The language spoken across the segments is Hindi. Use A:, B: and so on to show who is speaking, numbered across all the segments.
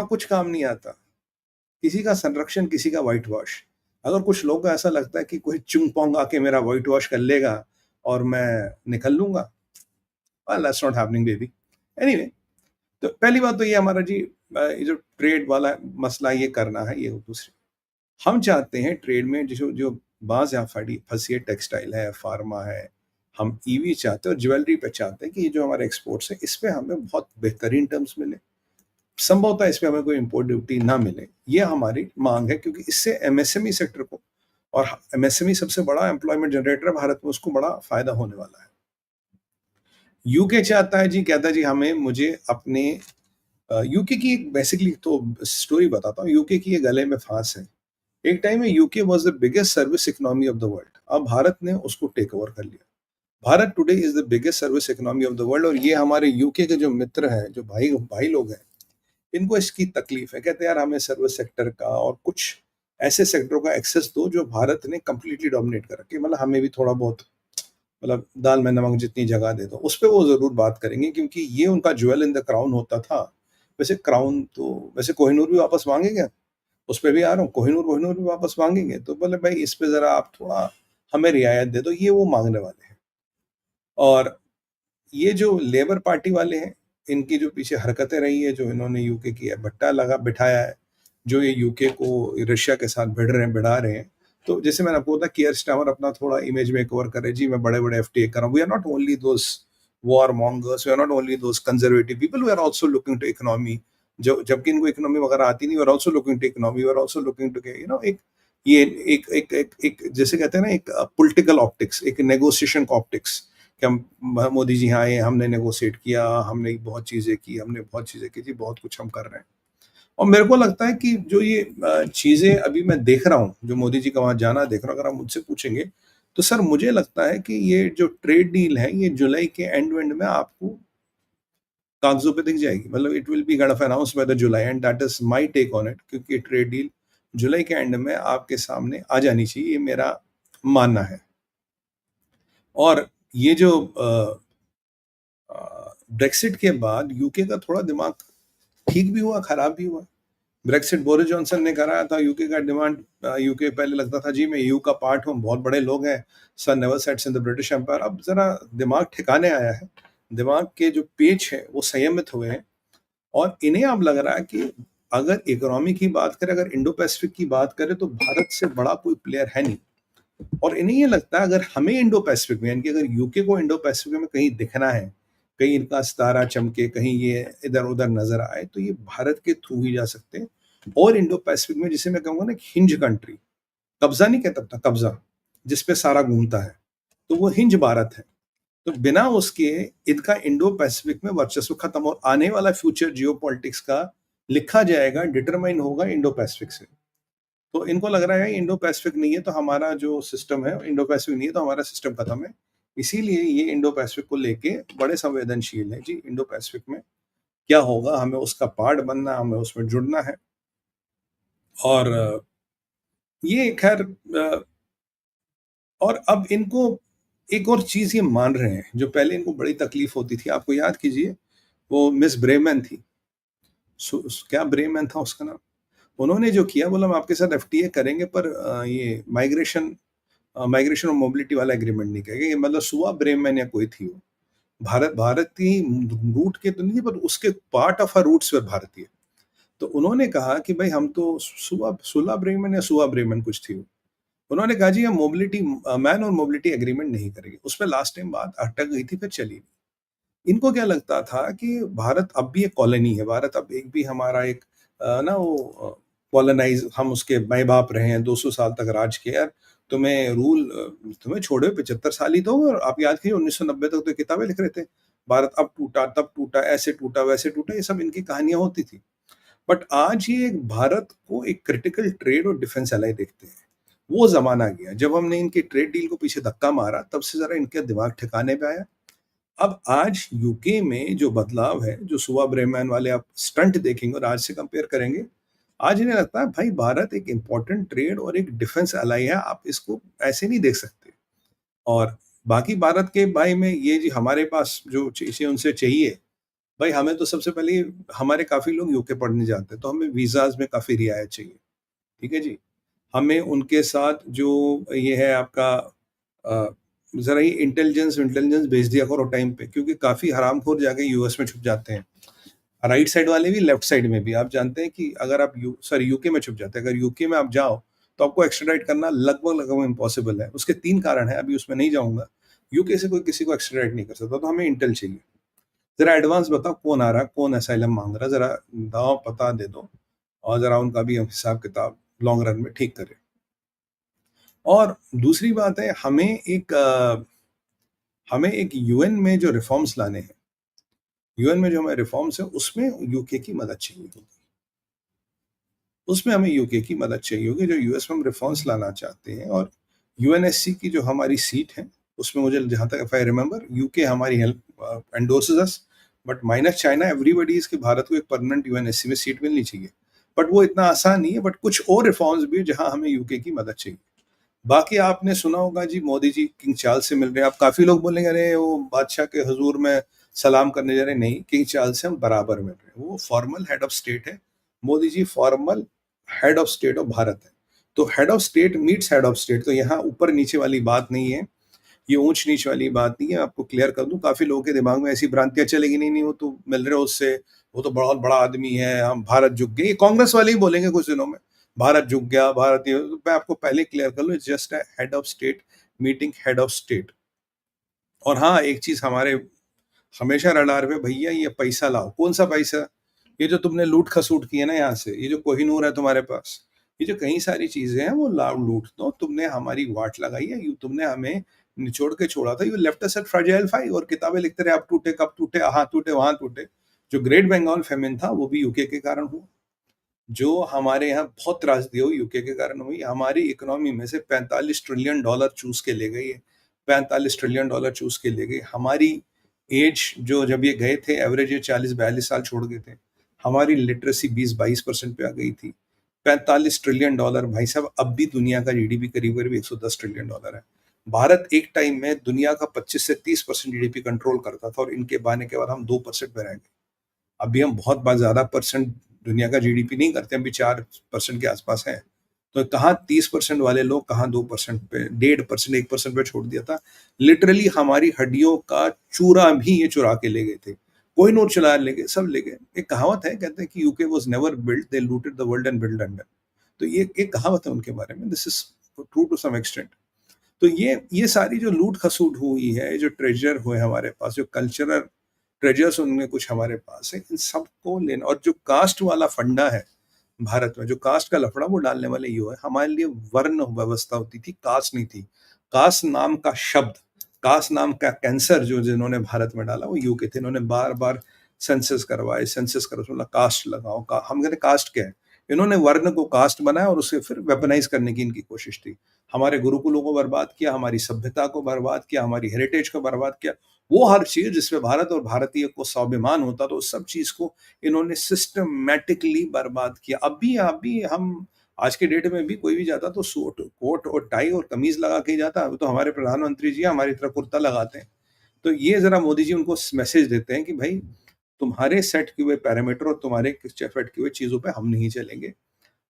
A: कुछ काम नहीं आता। किसी का संरक्षण, किसी का व्हाइट वॉश। अगर कुछ लोगों को ऐसा लगता है कि कोई चुंग-पोंग आके मेरा व्हाइट वॉश कर लेगा और मैं निकल लूँगा, well that's not happening baby. Anyway, तो पहली बात तो ये हमारा जी ये जो ट्रेड वाला मसला ये करना है, ये दूसरी हम चाहते हैं ट्रेड में जो जो बाज़ यहाँ फड़ी फँसी है, टेक्सटाइल है, फार्मा है, हम ईवी चाहते हैं और ज्वेलरी पे चाहते हैं कि ये जो हमारे एक्सपोर्ट्स है, इस पे हमें बहुत बेहतरीन टर्म्स मिले। संभवतः इस पे हमें कोई इम्पोर्ट ड्यूटी ना मिले, ये हमारी माँग है क्योंकि इससे एमएसएमई सेक्टर को और एमएसएमई सबसे बड़ा एम्प्लॉयमेंट जनरेटर है भारत में, उसको बड़ा फ़ायदा होने वाला है। यूके चाहता है जी, कहता है जी हमें मुझे अपने यूके की एक बेसिकली तो स्टोरी बताता हूँ, यूके की ये गले में फांस है। एक टाइम में UK was the biggest service economy of the world. अब भारत ने उसको टेक ओवर कर लिया। Bharat today is the biggest service economy of the world और ये हमारे यूके के जो मित्र हैं, जो भाई भाई लोग हैं, इनको इसकी तकलीफ है। कहते हैं यार हमें सर्विस सेक्टर का और कुछ ऐसे सेक्टरों का एक्सेस दो जो भारत ने कंप्लीटली डोमिनेट कर रखे, मतलब हमें भी थोड़ा बहुत, मतलब दाल में नमक जितनी जगह दे दो। उस पे वो ज़रूर बात करेंगे क्योंकि ये उनका ज्वेल इन द क्राउन होता था। वैसे क्राउन तो वैसे कोहिनूर भी वापस माँगेंगे, उस पे भी आ रहा हूँ, कोहिनूर कोहिनूर भी वापस माँगेंगे। तो बोले भाई इस पे ज़रा आप थोड़ा हमें रियायत दे दो, ये वो माँगने वाले हैं। और ये जो लेबर पार्टी वाले हैं, इनकी जो पीछे हरकतें रही है, जो इन्होंने यूके की भट्टा लगा बिठाया है, जो ये यूके को रशिया के साथ भिड़ा रहे हैं। तो जैसे मैंने आपको बताया कियर स्टारमर अपना थोड़ा इमेज मेकओवर करे, जी मैं बड़े-बड़े एफटीए कर रहा हूँ। We are not only those warmongers, we are not only those conservative people, we are also looking to economy. जो जबकि इनको इकोनॉमी वगैरह आती नहीं, we are also looking to economy, we are also looking to you know एक ये एक जैसे कहते हैं ना एक पॉलिटिकल ऑप्टिक्स, एक नेगोशिएशन ऑप्टिक्स कि हम मोदी जी यहाँ आए, हमने नेगोशिएट किया, हमने बहुत चीज़ें की, हमने बहुत चीज़ें की थी, बहुत कुछ हम कर रहे हैं। और मेरे को लगता है कि जो ये चीज़ें अभी मैं देख रहा हूँ, जो मोदी जी का वहाँ जाना देख रहा हूँ, अगर आप मुझसे पूछेंगे, तो सर मुझे लगता है कि ये जो ट्रेड डील है, ये जुलाई के एंड में आपको कागज़ों पे दिख जाएगी। मतलब it will be kind of announced by the July end that is my take on it क्योंकि ट्रेड डील जुलाई के एंड में आपके सामने आ जानी चाहिए, ये मेरा मानना है। और ये जो ब्रेक्सिट के बाद यूके का थोड़ा दिमाग ठीक भी हुआ, खराब भी हुआ। ब्रेक्सिट बोरिस जॉनसन ने कराया था, यूके का डिमांड यूके पहले लगता था जी मैं ईयू का पार्ट हूँ, बहुत बड़े लोग हैं, sun never sets in the British empire. अब ज़रा दिमाग ठिकाने आया है, दिमाग के जो पेच हैं वो संयमित हुए हैं और इन्हें अब लग रहा है कि अगर इकोनॉमी की बात करें, अगर इंडो पैसिफिक की बात करें तो भारत से बड़ा कोई प्लेयर है नहीं। और इन्हें ये लगता है अगर हमें इंडो पैसिफिक में यानी कि अगर यूके को इंडो पैसिफिक में कहीं दिखना है, कहीं इनका सितारा चमके, कहीं ये इधर-उधर नज़र आए, तो ये भारत के थ्रू ही जा सकते हैं। और इंडो पैसिफिक में जिसे मैं कहूँगा ना एक हिंज कंट्री, कब्ज़ा नहीं कहता था, कब्ज़ा, जिस पे सारा घूमता है, तो वो हिंज भारत है। तो बिना उसके इनका इंडो पैसिफिक में वर्चस्व खत्म और आने वाला फ्यूचर जियोपॉलिटिक्स का लिखा जाएगा, डिटरमाइन होगा इंडो पैसिफिक से। तो इनको लग रहा है इंडो पैसिफिक नहीं है तो हमारा जो सिस्टम है, इंडो पैसिफिक नहीं है तो हमारा सिस्टम खत्म है। इसीलिए ये इंडो पैसिफिक को लेके बड़े संवेदनशील हैं जी, इंडो पैसिफिक में क्या होगा, हमें उसका पार्ट बनना, हमें उसमें जुड़ना है। और ये खैर और अब इनको एक और चीज़ ये मान रहे हैं, जो पहले इनको बड़ी तकलीफ होती थी। आपको याद कीजिए, वो मिस ब्रेमेन थी। क्या ब्रेमेन था उसका नाम? उन्होंने जो किया बोला हम आपके साथ एफटीए करेंगे पर ये माइग्रेशन और मोबिलिटी वाला एग्रीमेंट नहीं करेंगे। मतलब सुवा ब्रेमेन या कोई थी वो। भारत की रूट के तो नहीं थी पर उसके पार्ट ऑफ हर रूट्स वर भारतीय। तो उन्होंने कहा कि भाई हम तो सुला ब्रेमेन या सुवा ब्रेमेन कुछ थी वो। उन्होंने कहा जी हम मोबिलिटी मैन और मोबिलिटी एग्रीमेंट नहीं करेंगे। उस पे लास्ट टाइम बात अटक गई थी, फिर चली नहीं। इनको क्या लगता था कि भारत अब भी एक कॉलोनी है, भारत अब एक भी हमारा एक ना वो कॉलोनाइज़ हम उसके माँ-बाप रहे हैं, 200 साल तक राज किया यार, तुम्हें तुम्हें छोड़े 75 साल ही तो हुए और आप याद कीजिए 1990 तक तो किताबें लिख रहे थे। भारत अब टूटा, तब टूटा, ऐसे टूटा, वैसे टूटा, ये सब इनकी कहानियाँ होती थी। बट आज ये एक भारत को एक क्रिटिकल ट्रेड और डिफेंस एलाई देखते हैं। वो ज़माना गया, जब हमने इनकी ट्रेड डील को पीछे धक्का मारा, तब से ज़रा इनका दिमाग ठिकाने पे आया। अब आज यूके में जो बदलाव है, जो सुवा ब्रेमैन वाले आप स्टंट देखेंगे और आज से कंपेयर करेंगे, आज इन्हें लगता है भाई भारत एक इम्पोर्टेंट ट्रेड और एक डिफेंस एलाई है, आप इसको ऐसे नहीं देख सकते। और बाकी भारत के भाई में ये जी हमारे पास जो चीज़ें उनसे चाहिए, भाई हमें तो सबसे पहले हमारे काफ़ी लोग यूके पढ़ने जाते हैं, तो हमें वीज़ाज़ में काफ़ी रियायत चाहिए, ठीक है जी? हमें उनके साथ जो ये है आपका अ, ज़रा ये इंटेलिजेंस विंटेलिजेंस भेज दिया करो टाइम पे, क्योंकि काफ़ी हरामखोर जाके यूएस में छुप जाते हैं। राइट साइड वाले भी, लेफ्ट साइड में भी। आप जानते हैं कि अगर आप यूके में छुप जाते हैं, अगर यूके में आप जाओ, तो आपको एक्स्ट्राडाइट करना लगभग-लगभग इम्पॉसिबल है। उसके 3 कारण हैं, अभी उसमें नहीं जाऊँगा। यूके से कोई किसी को एक्स्ट्राडाइट नहीं कर सकता, तो हमें इंटेल चाहिए। ज़रा एडवांस बताओ कौन आ रहा है, कौन असाइलम माँग रहा है, ज़रा दाँव पता दे दो और ज़रा उनका भी हिसाब-किताब लॉन्ग रन में ठीक करें। और दूसरी बात है, हमें एक यूएन में जो रिफ़ॉर्म्स लाने हैं, यूएन में जो हमारे रिफ़ॉर्म्स हैं, उसमें यूके की मदद चाहिए होगी। उसमें हमें यूके की मदद चाहिए होगी, जो यूएस में हम रिफ़ॉर्म्स लाना चाहते हैं। और यूएनएससी की जो हमारी सीट है, उसमें मुझे जहाँ तक इफ आई रिमेंबर, यूके हमारी help endorses us, but minus China, everybody is कि भारत को एक परमानेंट यूएनएससी में सीट मिलनी चाहिए। बट वो इतना आसान नहीं है, बट कुछ और रिफ़ॉर्म्स भी हैं, जहाँ हमें यूके की मदद चाहिए। बाकी आपने सुना होगा जी, मोदी जी किंग चार्ल्स से मिल रहे हैं। अब काफ़ी लोग बोलेंगे, अरे वो बादशाह के हुज़ूर में सलाम करने जा रहे हैं। नहीं, किंग चार्ल्स से हम बराबर मिल रहे हैं। वो फॉर्मल हेड ऑफ स्टेट है। Modi ji formal head of state of Bharat है। तो head of state meets head of state, तो यहाँ ऊपर-नीचे वाली बात नहीं है। ये ऊँच-नीच वाली बात नहीं है, आपको क्लियर कर दूँ। काफ़ी लोगों के दिमाग में ऐसी भ्रांतियाँ चलेगी, नहीं, नहीं वो तो मिल रहे हो उससे, वो तो बहुत बड़ा आदमी है, हम भारत झुक गए। ये कांग्रेस वाले ही बोलेंगे कुछ दिनों में, भारत झुक गया, भारत ये, तो मैं आपको पहले क्लियर कर लूँ, it's just a head of state meeting head of state. और हाँ, एक चीज़ हमारे हमेशा रडार पे, भैया ये पैसा लाओ। कौन-सा पैसा? ये जो तुमने लूट-खसूट की है ना यहाँ से, ये जो कोहिनूर है तुम्हारे पास, ये जो कई सारी चीज़ें हैं वो लाओ लूट दो। तुमने हमारी वाट लगाई है, यू तुमने हमें निचोड़ के छोड़ा था। You left us at fragile 5 और किताबें लिखते रहे, अब टूटे, कब टूटे, यहाँ टूटे, वहाँ टूटे। जो ग्रेट बंगाल फेमिन था वो भी यूके के कारण हुआ। जो हमारे यहाँ बहुत त्रासदी हुई यूके के कारण हुई। हमारी इकोनॉमी में से $45 ट्रिलियन चूस के ले गई है। $45 ट्रिलियन चूस के ले गई। हमारी एज जो जब ये गए थे, एवरेज एज 40-42 साल छोड़ गए थे। हमारी लिटरेसी 20-22% पे आ गई थी। $45 ट्रिलियन, भाई साहब अब भी दुनिया का जीडीपी करीब-करीब $110 ट्रिलियन है। भारत एक टाइम में दुनिया का 25 से 30% जीडीपी कंट्रोल करता था और इनके आने के बाद हम 2% पे रह गए। अभी हम बहुत ज़्यादा परसेंट दुनिया का जीडीपी नहीं करते, अभी 4% के आसपास है। तो कहाँ 30% वाले लोग, कहाँ 2% पे, 1.5%, 1% पे छोड़ दिया था। लिटरली हमारी हड्डियों का चूरा भी ये चुरा के ले गए थे। कोई नोट चुरा ले गए, सब ले गए। एक कहावत है, कहते हैं कि UK was never built, they looted the world and build London. तो ये एक कहावत है उनके बारे में, this is true to some extent. तो ये सारी जो लूट खसूट हुई है, जो ट्रेजर हुए हमारे पास, जो कल्चरल ट्रेजर्स उनमें कुछ हमारे पास है, इन सबको लेना। और जो कास्ट वाला फंडा है भारत में, जो कास्ट का लफड़ा, वो डालने वाले ये है। हमारे लिए वर्ण व्यवस्था होती थी, कास्ट नहीं थी। कास्ट नाम का शब्द, कास्ट नाम का कैंसर जो जिन्होंने भारत में डाला वो यूके थे। इन्होंने बार बार सेंसस करवाए, सेंसस करो, बोला कास्ट लगाओ, हम कहते कास्ट क्या है। इन्होंने वर्ण को कास्ट बनाया और उसे फिर वेपनाइज करने की इनकी कोशिश थी। हमारे गुरुकुलों को बर्बाद किया, हमारी सभ्यता को बर्बाद किया, हमारी हेरिटेज को बर्बाद किया। वो हर चीज जिसमें भारत और भारतीय को स्वाभिमान होता, तो उस सब चीज को इन्होंने सिस्टमैटिकली बर्बाद किया। अभी हम आज के डेट में भी कोई भी जाता तो सूट कोट और टाई और कमीज लगा के ही जाता। अब तो हमारे प्रधानमंत्री जी हमारी तरह कुर्ता लगाते हैं। तो ये जरा मोदी जी उनको मैसेज देते हैं कि भाई तुम्हारे सेट किए हुए पैरामीटर और तुम्हारे सेट किए हुए चीजों पे हम नहीं चलेंगे।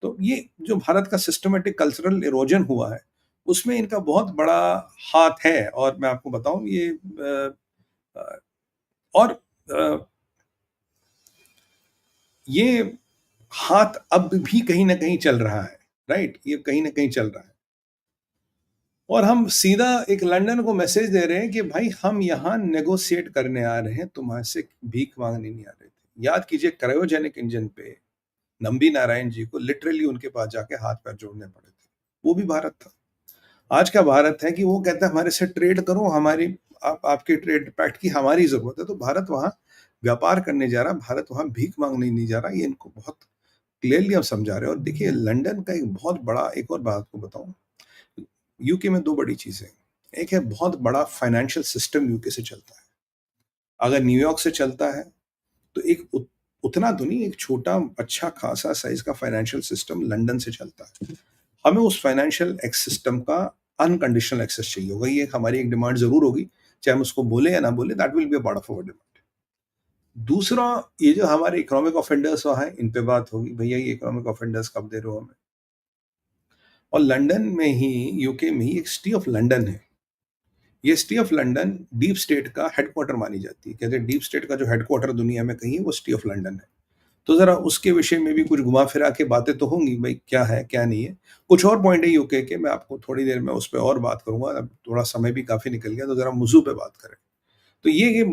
A: तो ये जो भारत का सिस्टमेटिक कल्चरल इरोजन हुआ है, उसमें इनका बहुत बड़ा हाथ है। और मैं आपको बताऊं ये अ, और अ, ये हाथ अब भी कहीं न कहीं चल रहा है, राइट? ये कहीं न कहीं चल रहा है। और हम सीधा एक लंदन को मैसेज दे रहे हैं कि भाई हम यहाँ नेगोशिएट करने आ रहे हैं, तुम्हारे से भीख माँगने नहीं आ रहे थे। याद कीजिए क्रायोजेनिक इंजन पे नंबी नारायण जी को लिटरली उनके पास जाके हाथ-पैर जोड़ने पड़े थे। वो भी भारत था। आज का भारत है कि वो कहता है हमारे से ट्रेड करो, हमारी आपके ट्रेड पैक्ट की हमारी ज़रूरत है। तो भारत वहाँ व्यापार करने जा रहा है, भारत वहाँ भीख माँगने नहीं जा रहा। ये इनको बहुत क्लियरली हम समझा रहे हैं। और देखिए लंदन का एक बहुत बड़ा, एक और बात आपको बताऊँ, यूके में 2 बड़ी चीज़ें हैं। एक है बहुत बड़ा फाइनेंशियल सिस्टम यूके से चलता है। अगर न्यूयॉर्क से चलता है, तो एक उतना तो नहीं, एक छोटा अच्छा खासा साइज़ का फाइनेंशियल सिस्टम लंदन से चलता है। हमें उस फाइनेंशियल सिस्टम का अनकंडीशनल एक्सेस चाहिए होगा। ये हमारी एक डिमांड ज़रूर होगी, चाहे हम उसको बोले या ना बोले, that will be a part of our demand. दूसरा, ये जो हमारे इकोनॉमिक ऑफेंडर्स वहाँ हैं, इन पे बात होगी, भैया ये इकोनॉमिक ऑफेंडर्स कब दे रहे हो हमें? और लंदन में ही, यूके में ही एक सिटी ऑफ लंदन है। ये city of London deep state का हेडक्वार्टर मानी जाती है। कहते हैं डीप स्टेट का जो हेडक्वार्टर दुनिया में कहीं है, वो सिटी ऑफ लंदन है। तो ज़रा उसके विषय में भी कुछ घुमा-फिरा के बातें तो होंगी, भई क्या है, क्या नहीं है। कुछ और पॉइंट है यूके के, मैं आपको थोड़ी देर में उस पे और बात करूँगा, अब थोड़ा समय भी काफ़ी निकल गया, तो ज़रा मौज़ू पे बात करें। तो ये